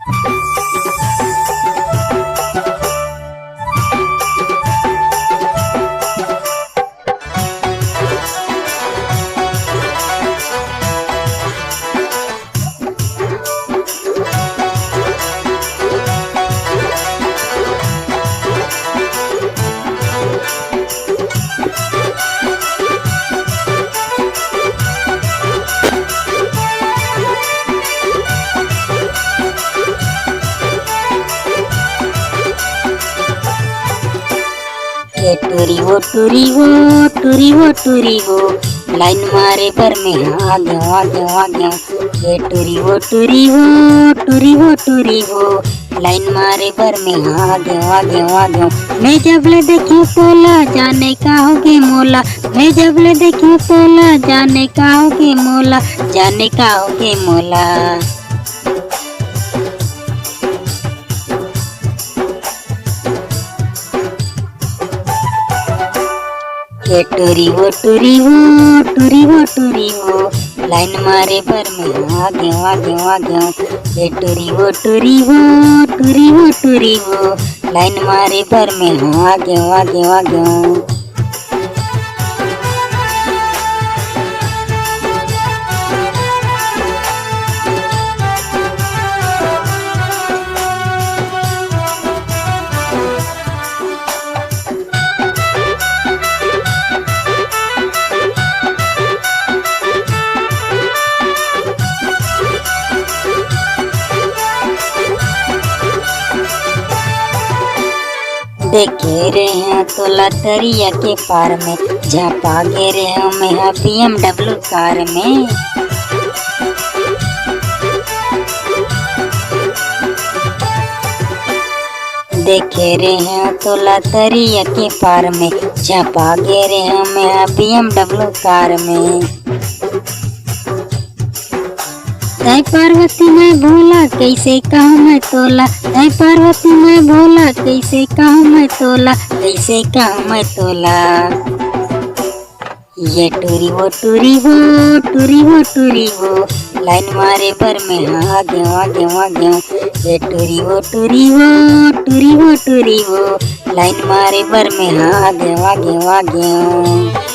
ये टूरी वो टूरी वो टूरी वो टूरी वो लाइन मारे पर में आ गया आ गया आ गया। ये टूरी वो टूरी वो टूरी वो टूरी वो लाइन मारे पर में आ गया आ गया आ गया। मैं जब ले देखी तोला जाने का होगे मोला, मैं जब ले देखी तोला जाने का होगे मोला, जाने का होगे मोला। ये टूरी वो टूरी वो टूरी वो टूरी वो लाइन मारे पर में आ गया आ गया आ गया। ये टूरी वो टूरी वो टूरी वो टूरी वो लाइन मारे पर में आ गया आ गया आ गया। देखे रहे हैं तोला तरिया के पार में, झापा गे रहे हैं मैं BMW कार में। देखे रहे हैं तोला तरिया के पार में, झापा गे रहे हैं मैं BMW कार में। ऐ पार्वती मैं भोला कैसे कहूँ मैं तोला, ऐ पार्वती मैं भोला कैसे कहूँ मैं तोला, कैसे कहूँ मैं तोला। ये टूरी वो टूरी वो टूरी वो टूरी वो लाइन मारे पर में आ गया आ गया आ गया। ये टूरी वो टूरी वो टूरी वो टूरी वो लाइन मारे पर में आ गया आ गया आ गया।